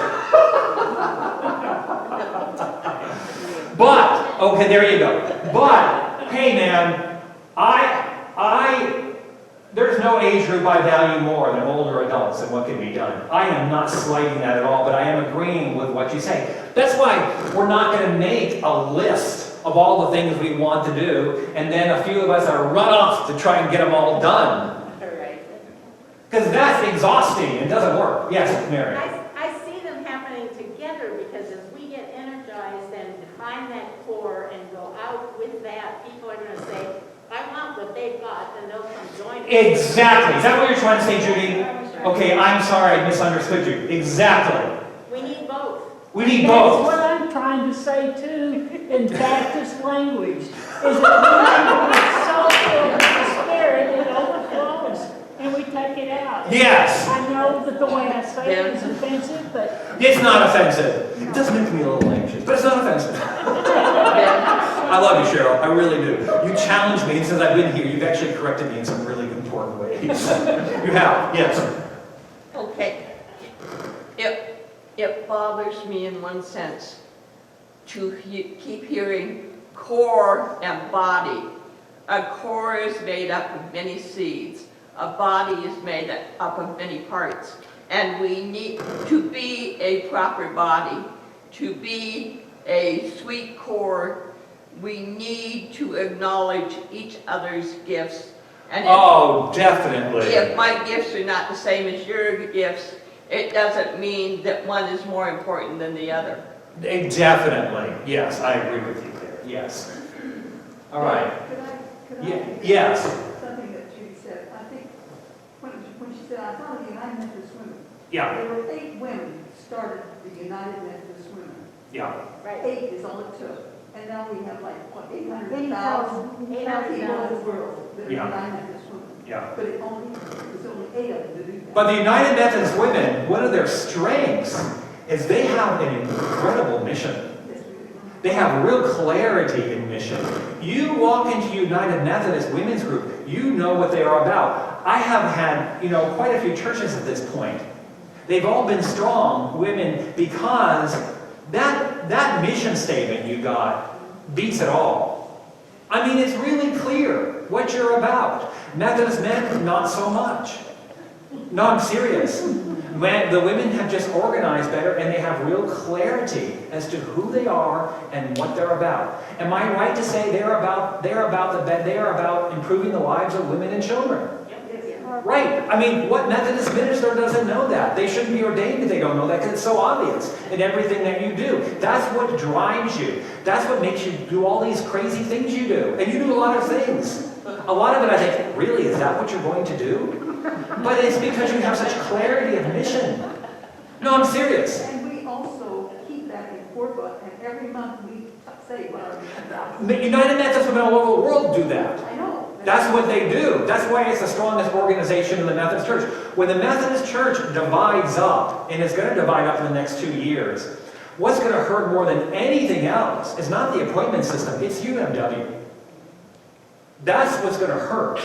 But, okay, there you go. But, hey man, there's no age group I value more than older adults and what can be done. I am not slighting that at all, but I am agreeing with what you say. That's why we're not going to make a list of all the things we want to do, and then a few of us are run off to try and get them all done. Because that's exhausting. It doesn't work. Yes, Mary. I see them happening together because as we get energized and define that core and go out with that, people are going to say, I want what they've got, and they'll come join us. Exactly. Is that what you're trying to say, Judy? Okay, I'm sorry I misunderstood you. Exactly. We need both. We need That's both. what I'm trying to say too, in Baptist language, is that we are so filled with the Spirit, it overflows, and we take it out. Yes. I know that the way I say it is offensive, but It's not offensive. It does make me a little anxious, but it's not offensive. I love you, Cheryl. I really do. You challenged me, and since I've been here, you've actually corrected me in some really important ways. You have, yes. Okay. It bothers me in one sense to keep hearing core and body. A core is made up of many seeds. A body is made up of many parts. And we need to be a proper body, to be a sweet core. We need to acknowledge each other's gifts. And Definitely. if my gifts are not the same as your gifts, it doesn't mean that one is more important than the other. Definitely. Yes, I agree with you there. Yes. All right. Could I Yes. something that Judy said? I think when she said, I thought of the United Methodist Women. Yeah. There were 8 women started the United Methodist Women. Yeah. 8 is all it took. And now we have like, what, 800,000 people in the world that are Yeah. United Methodist Women. Yeah. But there's only 8 of them to do that. But the United Methodist Women, one of their strengths is they have an incredible mission. They have real clarity in mission. You walk into United Methodist Women's Group, you know what they are about. I have had, quite a few churches at this point. They've all been strong women because that mission statement you got beats it all. I mean, it's really clear what you're about. Methodist men, not so much. No, I'm serious. The women have just organized better and they have real clarity as to who they are and what they're about. Am I right to say they are about improving the lives of women and children? Right. I mean, what Methodist minister doesn't know that? They shouldn't be ordained if they don't know that because it's so obvious in everything that you do. That's what drives you. That's what makes you do all these crazy things you do. And you do a lot of things. A lot of it I think, really, is that what you're going to do? But it's because you have such clarity of mission. No, I'm serious. And we also keep that in core book, and every month we say what our mission is. United Methodist Women all over the world do that. I know. That's what they do. That's why it's the strongest organization in the Methodist Church. When the Methodist Church divides up, and it's going to divide up in the next 2 years, what's going to hurt more than anything else is not the appointment system, it's UMW. That's what's going to hurt.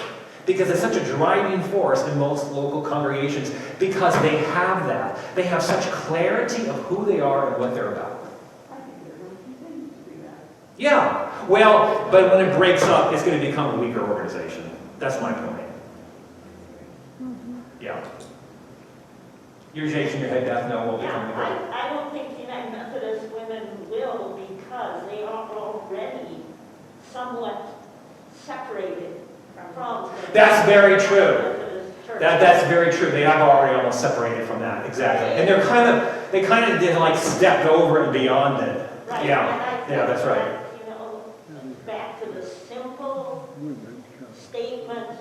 Because it's such a driving force in most local congregations, because they have that. They have such clarity of who they are and what they're about. I think they're going to continue to do that. Yeah, well, but when it breaks up, it's going to become a weaker organization. That's my point. Yeah. You're shaking your head, Beth, no, we'll become weaker. I don't think United Methodist women will, because they are already somewhat separated from the That's very true. Methodist Church. That's very true. They have already almost separated from that, exactly. And they kind of did like stepped over and beyond it. Right. Yeah, And I yeah, that's think right. that, back to the simple statement,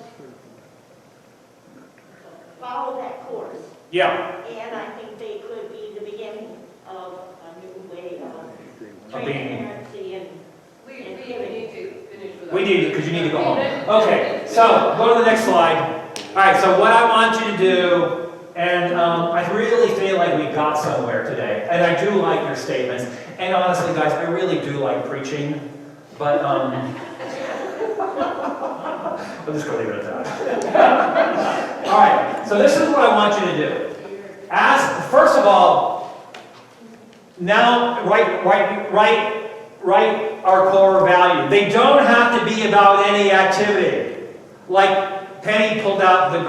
follow that course. Yeah, And I think they could be the beginning of a new way of Of being- transparency and We need to finish with we need, because you need to go home. Okay, so go to the next slide. All right, so what I want you to do, and I really feel like we got somewhere today, and I do like your statements, and honestly, guys, I really do like preaching, but I'm just going to leave it at that. All right, so this is what I want you to do. First of all, now write our core value. They don't have to be about any activity. Like Penny pulled out the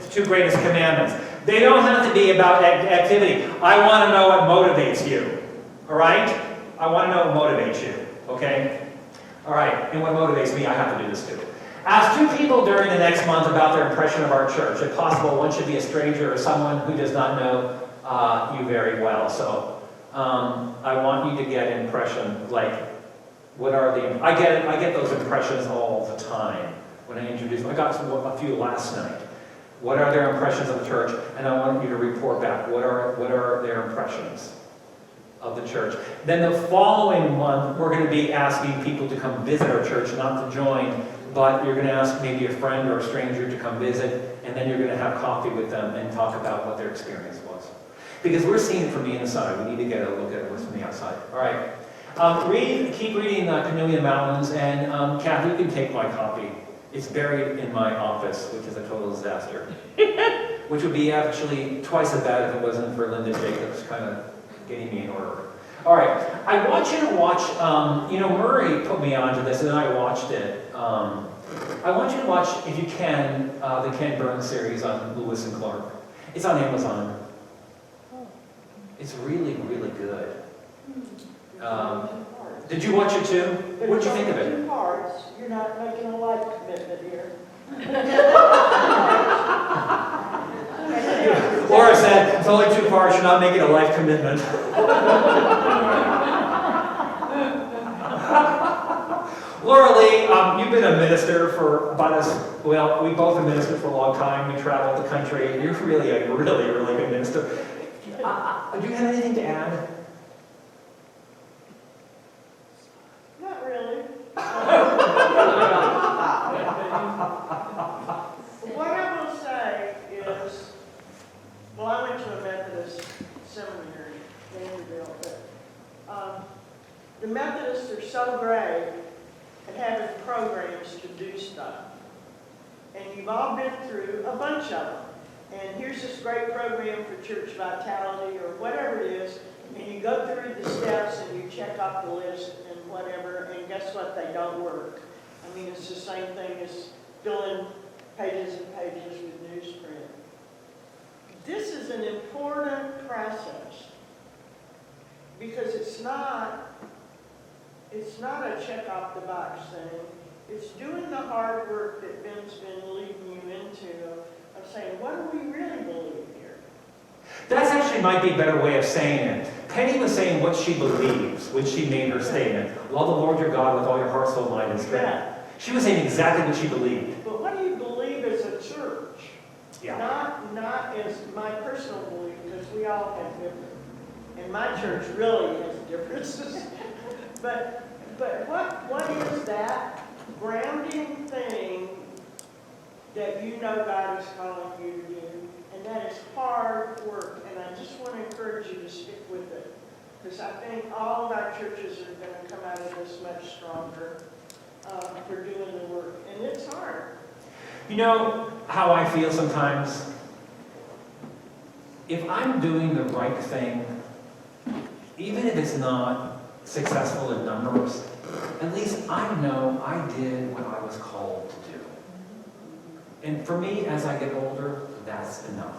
two greatest commandments. They don't have to be about activity. I want to know what motivates you. All right? I want to know what motivates you. Okay? All right. And what motivates me, I have to do this too. Ask 2 people during the next month about their impression of our church. If possible, one should be a stranger or someone who does not know you very well. So I want you to get an impression, like, what are the, I get those impressions all the time when I introduce them. I got a few last night. What are their impressions of the church? And I want you to report back, what are their impressions of the church? Then the following month, we're going to be asking people to come visit our church, not to join, but you're going to ask maybe a friend or a stranger to come visit, and then you're going to have coffee with them and talk about what their experience was. Because we're seeing it from the inside. We need to get a look at it from the outside. All right. Keep reading Canoe in the Mountains, and Kathy, you can take my copy. It's buried in my office, which is a total disaster. Which would be actually twice as bad if it wasn't for Linda Jacobs kind of getting me in order. All right, I want you to watch, Murray put me onto this, and I watched it. I want you to watch, if you can, the Ken Burns series on Lewis and Clark. It's on Amazon. It's really, really good. Did you watch it too? What did you think of it? 2 parts. You're not making a life commitment here. Laura said, it's only 2 parts, you're not making a life commitment. Laura Lee, you've been a minister for we both have ministered for a long time. We traveled the country. You're really a really, really good minister. Do you have anything to add? Not really. What I will say is, well, I went to a Methodist seminary in Vanderbilt, but the Methodists are so great at having programs to do stuff. And you've all been through a bunch of them. And here's this great program for church vitality or whatever it is, and you go through the steps and you check off the list and whatever, and guess what? They don't work. I mean, it's the same thing as filling pages and pages with newsprint. This is an important process because it's not a check off the box thing. It's doing the hard work that Ben's been leading you into of saying, what do we really believe here? That's actually might be a better way of saying it. Penny was saying what she believes when she made her statement. Love the Lord your God with all your heart, soul, mind, and strength. Yeah. She was saying exactly what she believed. But what do you believe as a church? and my church really has differences. But what is that grounding thing that you know God is calling you to do? And that is hard work, and I just want to encourage you to stick with it. Because I think all of our churches are going to come out of this much stronger for doing the work. And it's hard. You know how I feel sometimes? If I'm doing the right thing, even if it's not successful in numbers, at least I know I did what I was called to do. And for me, as I get older, that's enough.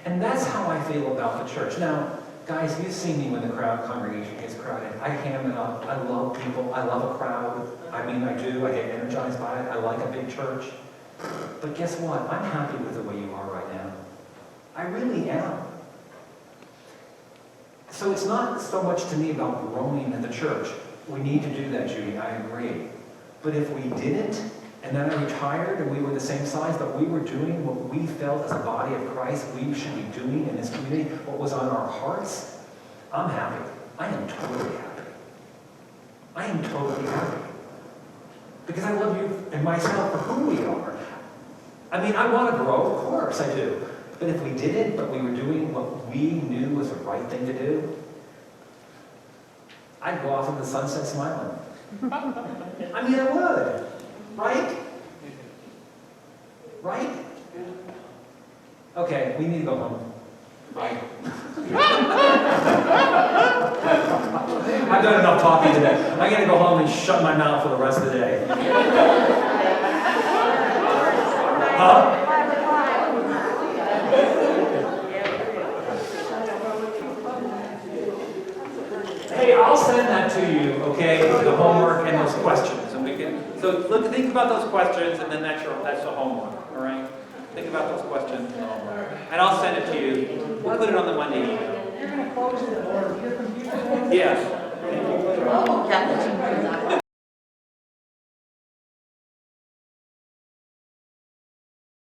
And that's how I feel about the church. Now, guys, you've seen me when the congregation gets crowded. I ham it up. I love people. I love a crowd. I mean, I do. I get energized by it. I like a big church. But guess what? I'm happy with the way you are right now. I really am. So it's not so much to me about growing in the church. We need to do that, Judy. I agree. But if we didn't, and then I retired and we were the same size, but we were doing what we felt as a body of Christ we should be doing in this community, what was on our hearts, I'm happy. I am totally happy. I am totally happy. Because I love you and myself for who we are. I mean, I want to grow, of course I do. But if we didn't, but we were doing what we knew was the right thing to do, I'd go off in the sunset smiling. I mean, I would. Right? Right? Okay, we need to go home. Bye. I've done enough talking today. I gotta go home and shut my mouth for the rest of the day. Huh? Hey, I'll send that to you, okay, the homework and those questions, and we can, so think about those questions, and then that's the homework, all right? Think about those questions and the homework. And I'll send it to you. We'll put it on the Monday email. You're going to close the door of your computer? Yes. Oh,